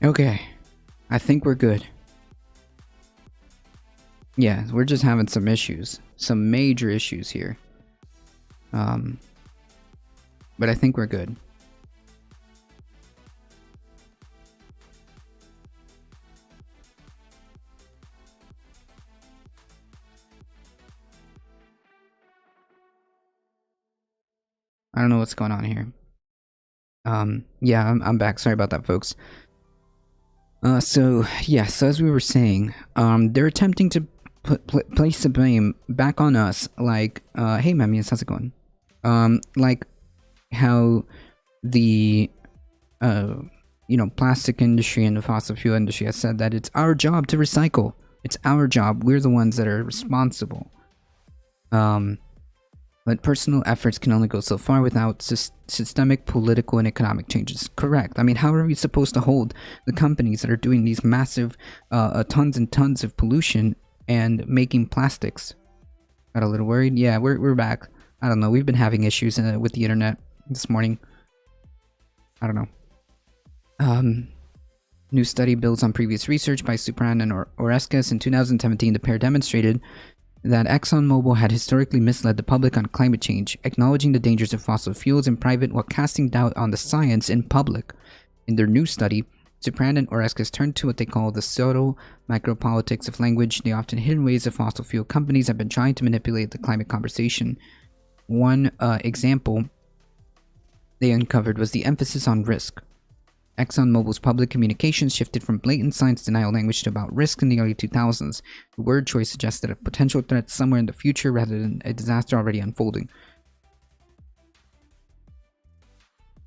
Okay, I think we're good. Yeah, we're just having some issues. Some major issues here. But I think we're good. I don't know what's going on here. Yeah, I'm back. Sorry about that, folks. So as we were saying, they're attempting to place the blame back on us. Like, hey, Memius, how's it going? Like how the, plastic industry and the fossil fuel industry has said that it's our job to recycle. It's our job. We're the ones that are responsible. But personal efforts can only go so far without systemic political and economic changes. Correct. I mean, how are we supposed to hold the companies that are doing these massive tons and tons of pollution and making plastics? Got a little worried? Yeah, we're back. I don't know. We've been having issues with the internet this morning. I don't know. New study builds on previous research by Supran and Oreskes. In 2017, the pair demonstrated that ExxonMobil had historically misled the public on climate change, acknowledging the dangers of fossil fuels in private while casting doubt on the science in public. In their new study, Supran and Oreskes turned to what they call the subtle micropolitics of language, the often hidden ways that fossil fuel companies have been trying to manipulate the climate conversation. One example they uncovered was the emphasis on risk. ExxonMobil's public communications shifted from blatant science denial language to about risk in the early 2000s. The word choice suggested a potential threat somewhere in the future rather than a disaster already unfolding.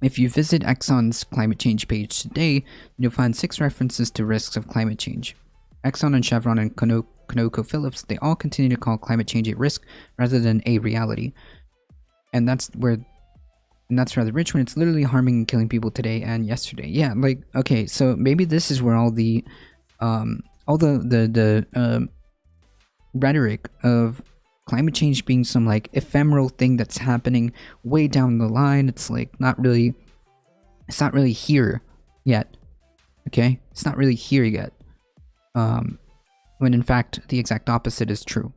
If you visit Exxon's climate change page today, you'll find 6 references to risks of climate change. Exxon and Chevron and ConocoPhillips, they all continue to call climate change a risk rather than a reality. And that's rather rich when it's literally harming and killing people today and yesterday. Yeah, like, okay, so maybe this is where all the rhetoric of climate change being some like ephemeral thing that's happening way down the line. It's like it's not really here yet. Okay, it's not really here yet. When in fact the exact opposite is true.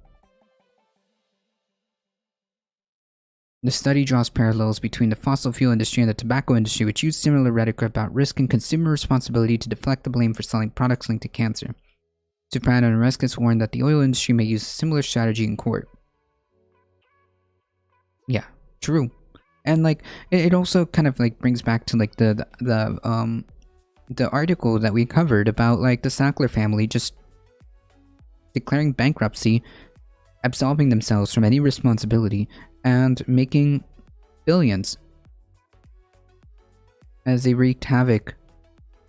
The study draws parallels between the fossil fuel industry and the tobacco industry, which use similar rhetoric about risk and consumer responsibility to deflect the blame for selling products linked to cancer. Supran and Oreskes warned that the oil industry may use a similar strategy in court. Yeah, true. And like it also kind of like brings back to like the article that we covered about like the Sackler family just declaring bankruptcy, absolving themselves from any responsibility, and making billions as they wreaked havoc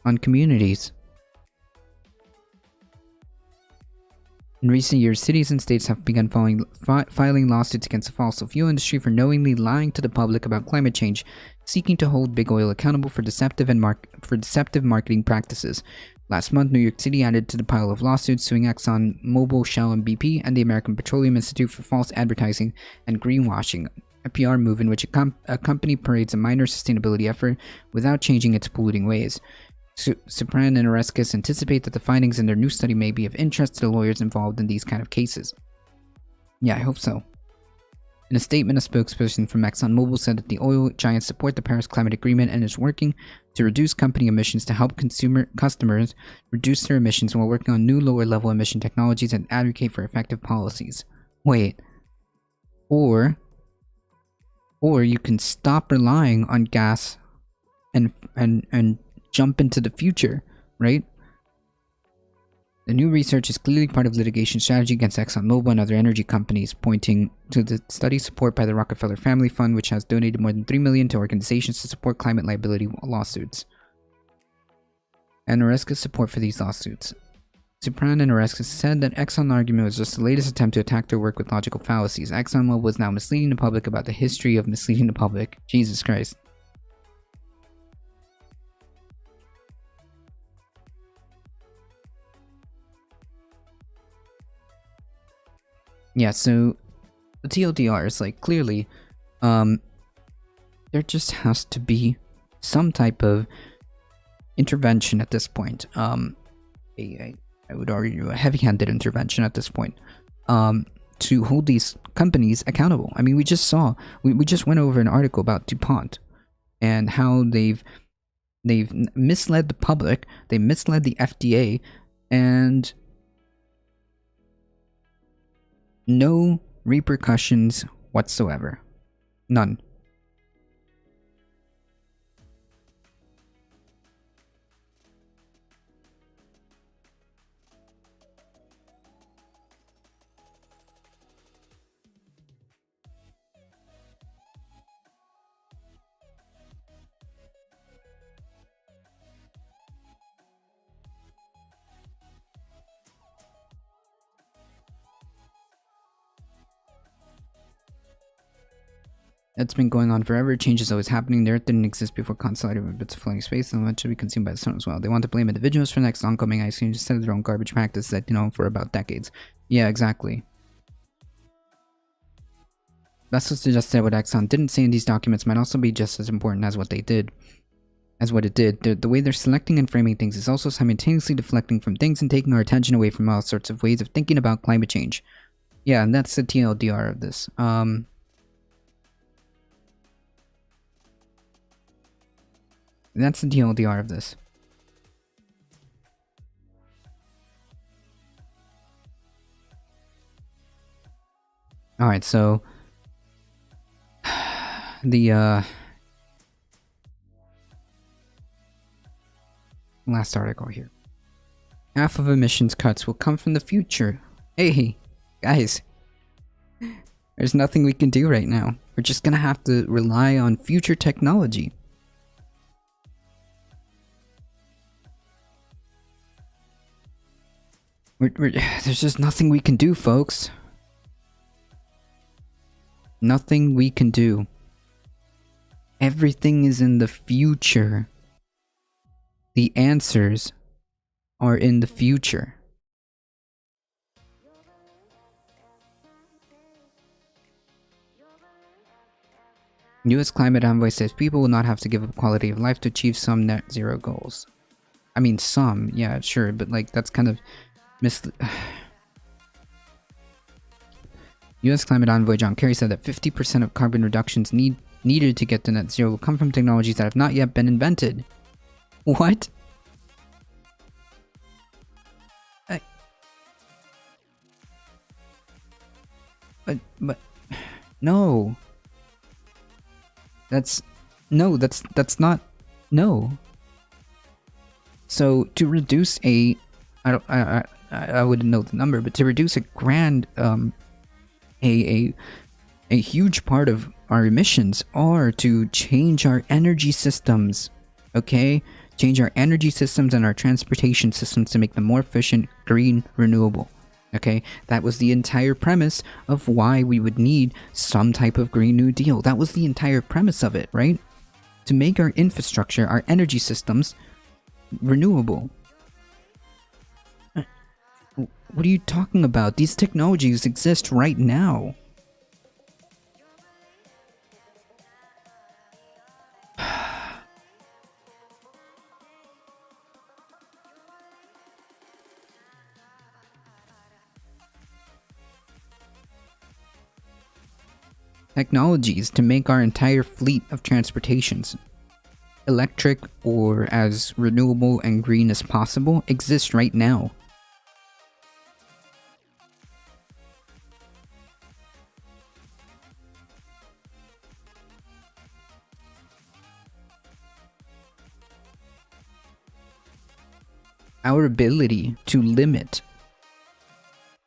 on communities. In recent years, cities and states have begun filing lawsuits against the fossil fuel industry for knowingly lying to the public about climate change, seeking to hold big oil accountable for deceptive marketing practices. Last month, New York City added to the pile of lawsuits suing ExxonMobil, Shell, and BP, and the American Petroleum Institute for false advertising and greenwashing, a PR move in which a company parades a minor sustainability effort without changing its polluting ways. Supran and Oreskes anticipate that the findings in their new study may be of interest to the lawyers involved in these kind of cases. Yeah, I hope so. In a statement, a spokesperson from ExxonMobil said that the oil giants support the Paris Climate Agreement and is working to reduce company emissions to help customers reduce their emissions while working on new lower-level emission technologies and advocate for effective policies. Wait. Or you can stop relying on gas and jump into the future, right? The new research is clearly part of litigation strategy against ExxonMobil and other energy companies, pointing to the study support by the Rockefeller Family Fund, which has donated more than $3 million to organizations to support climate liability lawsuits. And Oreskes' support for these lawsuits. Supran and Oreskes said that Exxon's argument was just the latest attempt to attack their work with logical fallacies. ExxonMobil is now misleading the public about the history of misleading the public. Jesus Christ. Yeah, so the TLDR is like clearly there just has to be some type of intervention at this point. I would argue a heavy-handed intervention at this point. To hold these companies accountable. I mean, we just went over an article about DuPont and how they've misled the public, they misled the FDA, and no repercussions whatsoever. None. It's been going on forever. Change is always happening. The Earth didn't exist before consolidated bits of floating space, and much should be consumed by the sun as well. They want to blame individuals for the next oncoming ice age instead of their own garbage practice that, for about decades. Yeah, exactly. That's what suggested what Exxon didn't say in these documents might also be just as important as what it did. The way they're selecting and framing things is also simultaneously deflecting from things and taking our attention away from all sorts of ways of thinking about climate change. Yeah, and that's the TLDR of this. That's the TLDR of this. Alright, so the last article here. Half of emissions cuts will come from the future. Hey, guys. There's nothing we can do right now. We're just gonna have to rely on future technology. There's just nothing we can do, folks. Nothing we can do. Everything is in the future. The answers are in the future. US climate envoy says people will not have to give up quality of life to achieve some net zero goals. I mean, some, yeah, sure, but like that's kind of US climate envoy John Kerry said that 50% of carbon reductions needed to get to net zero will come from technologies that have not yet been invented. What? But no. That's not no. So to reduce I wouldn't know the number, but to reduce a huge part of our emissions are to change our energy systems, okay? Change our energy systems and our transportation systems to make them more efficient, green, renewable, okay? That was the entire premise of why we would need some type of Green New Deal. That was the entire premise of it, right? To make our infrastructure, our energy systems, renewable. What are you talking about? These technologies exist right now. Technologies to make our entire fleet of transportations electric or as renewable and green as possible exist right now. Our ability to limit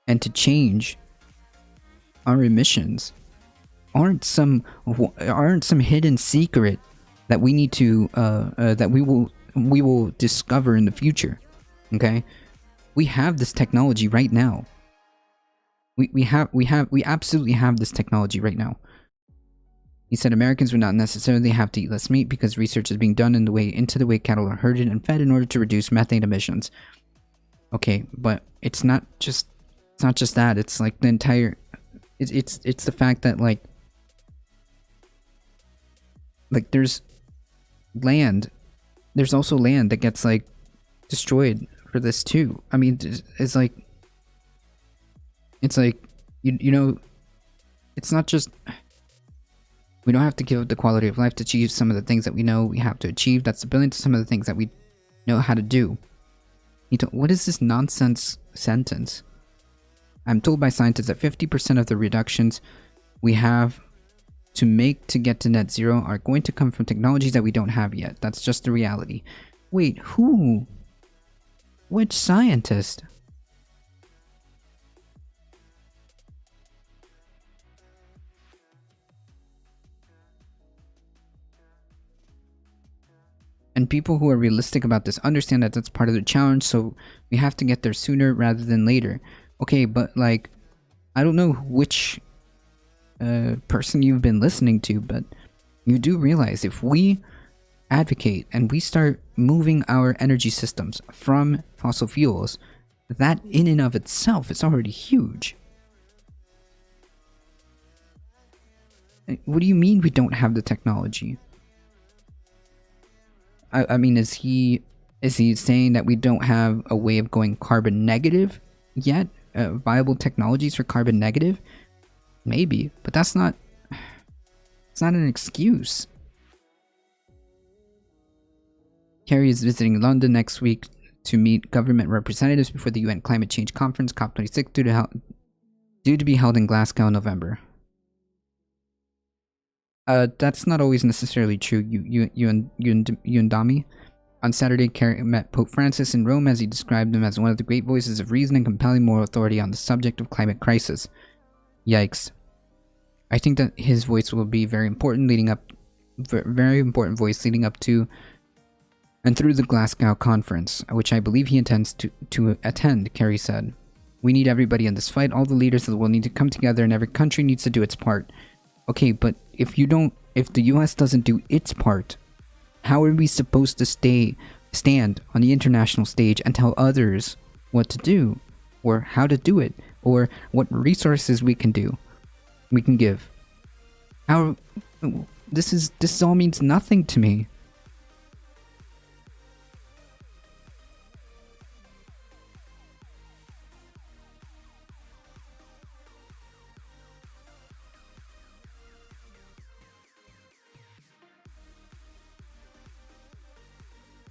and to change our emissions aren't some hidden secret that we need to that we will discover in the future. Okay, we have this technology right now. We absolutely have this technology right now. He said Americans would not necessarily have to eat less meat because research is being done into the way cattle are herded and fed in order to reduce methane emissions. Okay, but it's not just that. It's like the entire. It's the fact that like there's land there's also land that gets like destroyed for this too. I mean, it's like you know, it's not just, we don't have to give up the quality of life to achieve some of the things that we know we have to achieve. That's brilliant to some of the things that we know how to do. What is this nonsense sentence? I'm told by scientists that 50% of the reductions we have to make to get to net zero are going to come from technologies that we don't have yet. That's just the reality. Wait, who? Which scientist? And people who are realistic about this understand that that's part of the challenge, so we have to get there sooner rather than later. Okay, but like, I don't know which person you've been listening to, but you do realize if we advocate and we start moving our energy systems from fossil fuels, that in and of itself is already huge. What do you mean we don't have the technology? I mean, is he saying that we don't have a way of going carbon negative yet? Viable technologies for carbon negative? Maybe, but that's not. It's not an excuse. Kerry is visiting London next week to meet government representatives before the UN Climate Change Conference COP26 due to be held in Glasgow in November. That's not always necessarily true, Yundami. On Saturday, Kerry met Pope Francis in Rome as he described him as one of the great voices of reason and compelling moral authority on the subject of climate crisis. Yikes. I think that his voice will be very important very important voice leading up to and through the Glasgow conference, which I believe he intends to attend, Kerry said. We need everybody in this fight. All the leaders of the world need to come together and every country needs to do its part. Okay, but if the US doesn't do its part, how are we supposed to stand on the international stage and tell others what to do, or how to do it, or what resources we can give? How this all means nothing to me.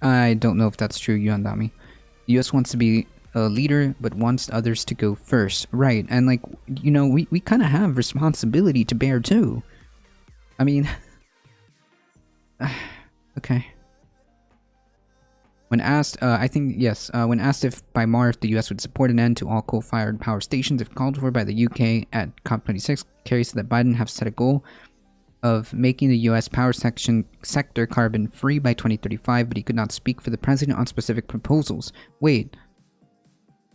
I don't know if that's true, Yandami. The US wants to be a leader, but wants others to go first. Right, and like, you know, we kind of have responsibility to bear too. I mean, okay. When asked, when asked if by March the US would support an end to all coal-fired power stations if called for by the UK at COP26, Kerry said that Biden have set a goal of making the U.S. power sector carbon-free by 2035, but he could not speak for the president on specific proposals. Wait,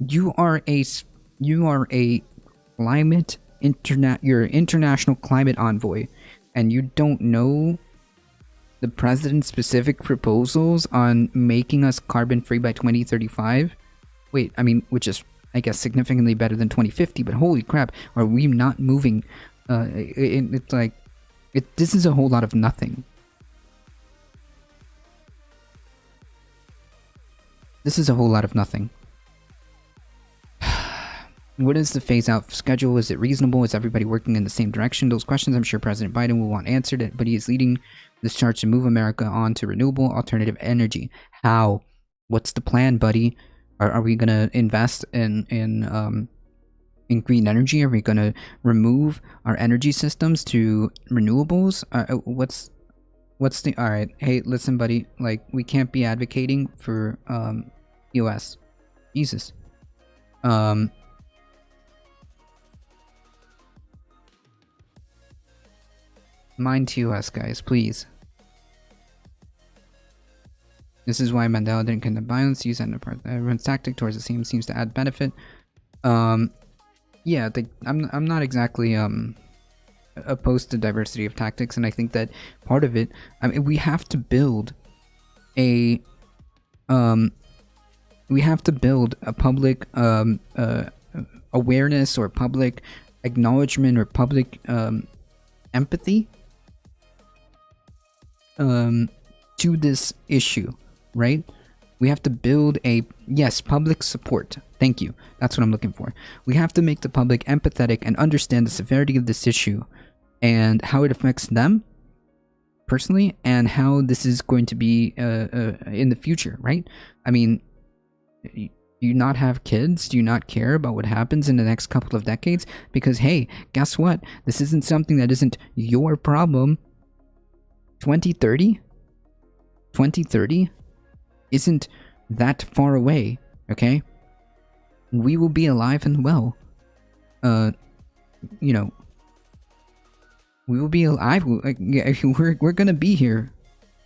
you're international climate envoy, and you don't know the president's specific proposals on making us carbon-free by 2035? Wait, I mean, which is, I guess, significantly better than 2050, but holy crap, are we not moving? It's like, this is a whole lot of nothing. This is a whole lot of nothing. What is the phase-out schedule? Is it reasonable? Is everybody working in the same direction? Those questions I'm sure President Biden will want answered, but he is leading this charge to move America on to renewable alternative energy. How? What's the plan, buddy? Are we gonna invest in green energy? Are we gonna remove our energy systems to renewables? What's the alright, hey, listen, buddy, like, we can't be advocating for US. Jesus. Mind to US, guys, please. This is why Mandela didn't condemn violence, use everyone's tactic towards the same seems to add benefit. Yeah, I'm not exactly opposed to diversity of tactics, and I think that part of it, I mean, we have to build a public awareness or public acknowledgement or public empathy to this issue. right? We have to build a, yes, public support. Thank you. That's what I'm looking for. We have to make the public empathetic and understand the severity of this issue and how it affects them personally and how this is going to be in the future, right? I mean, do you not have kids? Do you not care about what happens in the next couple of decades? Because, hey, guess what? This isn't something that isn't your problem. 2030? 2030 isn't that far away, okay? We will be alive and well. You know, we will be alive. We're gonna be here.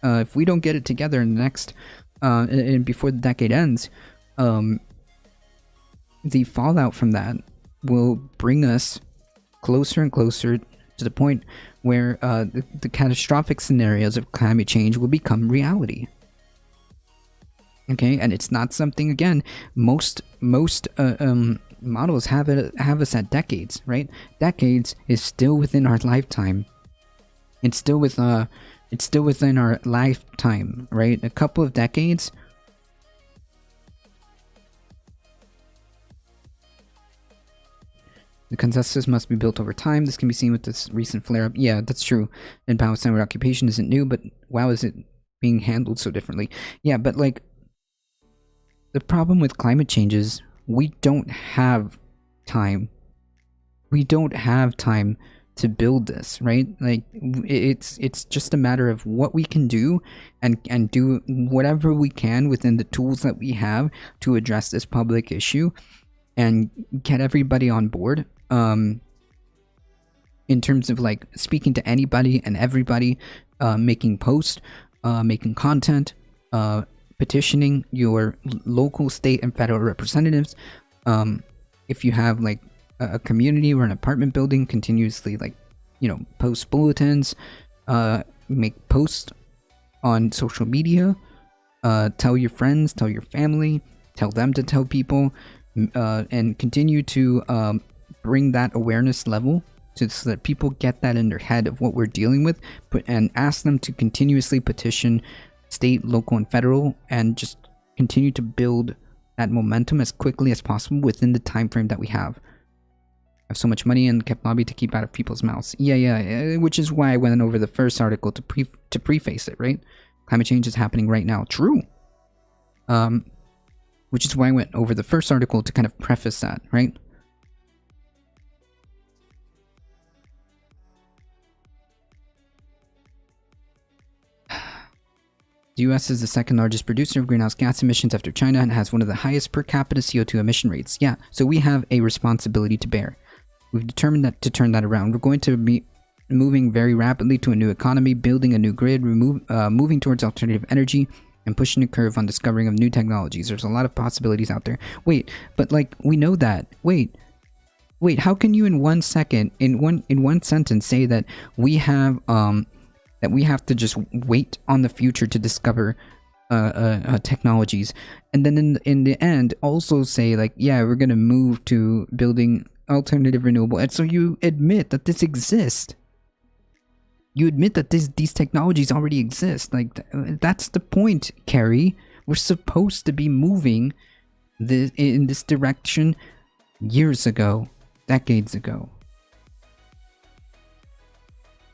If we don't get it together in the next, and before the decade ends, the fallout from that will bring us closer and closer to the point where the catastrophic scenarios of climate change will become reality. Okay, and it's not something, again, most models have us at decades, right? Decades is still within our lifetime. It's still within our lifetime, right? A couple of decades. The consensus must be built over time. This can be seen with this recent flare-up. Yeah, that's true. In Palestine, where occupation isn't new, but wow, is it being handled so differently? Yeah, but like, the problem with climate change is we don't have time. We don't have time to build this, right? Like, it's just a matter of what we can do and do whatever we can within the tools that we have to address this public issue and get everybody on board. In terms of like speaking to anybody and everybody, making posts, making content, petitioning your local, state, and federal representatives. If you have like a community or an apartment building, continuously, like, you know, post bulletins, make posts on social media, tell your friends, tell your family, tell them to tell people, and continue to bring that awareness level so that people get that in their head of what we're dealing with, and ask them to continuously petition state, local, and federal, and just continue to build that momentum as quickly as possible within the time frame that we have. I have so much money and kept lobby to keep out of people's mouths. Yeah, which is why I went over the first article to preface it, right? Climate change is happening right now. True. Which is why I went over the first article to kind of preface that, right? The US is the second largest producer of greenhouse gas emissions after China and has one of the highest per capita CO2 emission rates. Yeah, so we have a responsibility to bear. We've determined that to turn that around. We're going to be moving very rapidly to a new economy, building a new grid, moving towards alternative energy, and pushing the curve on discovering of new technologies. There's a lot of possibilities out there. Wait, but like, we know that. Wait, how can you in 1 second, in one sentence, say that we have to just wait on the future to discover technologies, and then in the end also say like, yeah, we're gonna move to building alternative renewable, and so you admit that this exists. You admit that these technologies already exist. Like, that's the point, Carrie. We're supposed to be moving in this direction years ago, decades ago.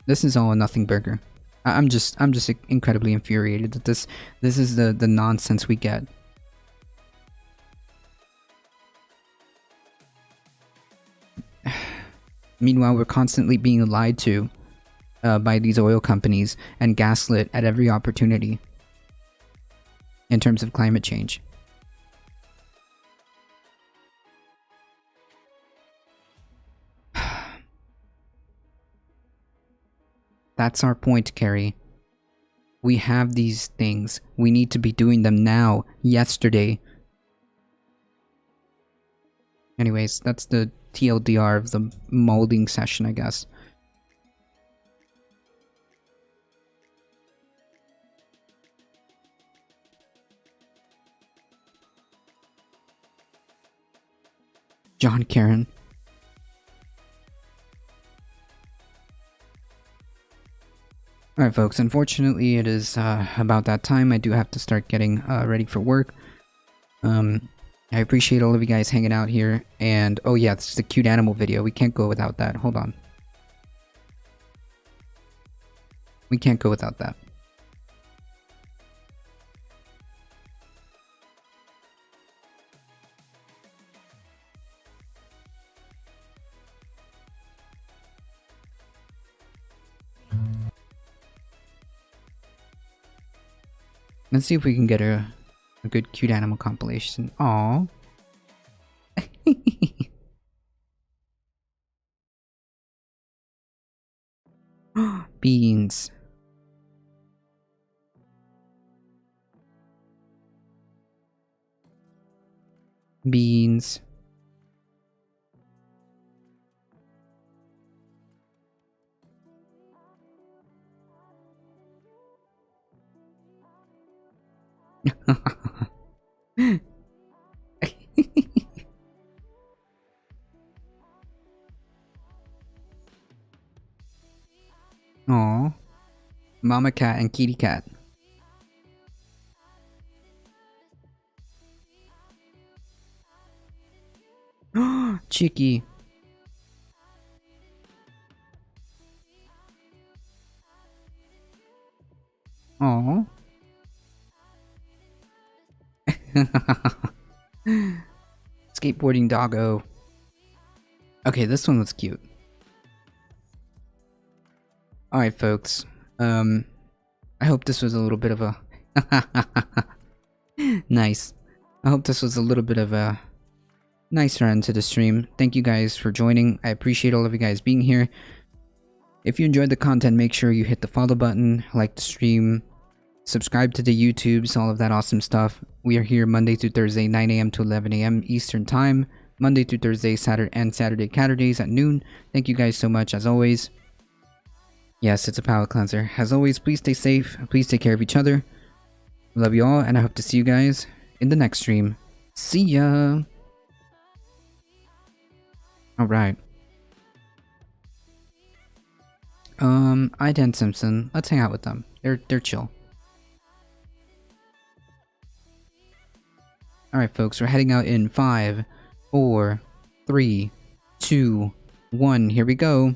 This is all a nothing burger. I'm just incredibly infuriated that this is the nonsense we get. Meanwhile, we're constantly being lied to by these oil companies and gaslit at every opportunity in terms of climate change. That's our point, Carrie. We have these things. We need to be doing them now, yesterday. Anyways, that's the TLDR of the molding session, I guess. John Karen. Alright folks, unfortunately it is about that time. I do have to start getting ready for work. I appreciate all of you guys hanging out here, and oh yeah, this is a cute animal video. We can't go without that. Hold on. We can't go without that. Let's see if we can get a good cute animal compilation. Aww. Beans. Beans. Aw. Mama cat and kitty cat. Chicky. Aw. Skateboarding doggo. Okay, this one was cute. Alright folks, I hope this was a little bit of a nice. I hope this was a little bit of a nicer end to the stream. Thank you guys for joining. I appreciate all of you guys being here. If you enjoyed the content, make sure you hit the follow button, like the stream, subscribe to the YouTubes, all of that awesome stuff. We are here Monday through Thursday, 9 a.m. to 11 a.m. Eastern Time. Monday through Thursday, Saturday, and Saturdays at noon. Thank you guys so much, as always. Yes, it's a palate cleanser. As always, please stay safe. Please take care of each other. Love you all, and I hope to see you guys in the next stream. See ya! Alright. Ida and Simpson. Let's hang out with them. They're chill. Alright folks, we're heading out in 5, 4, 3, 2, 1. Here we go.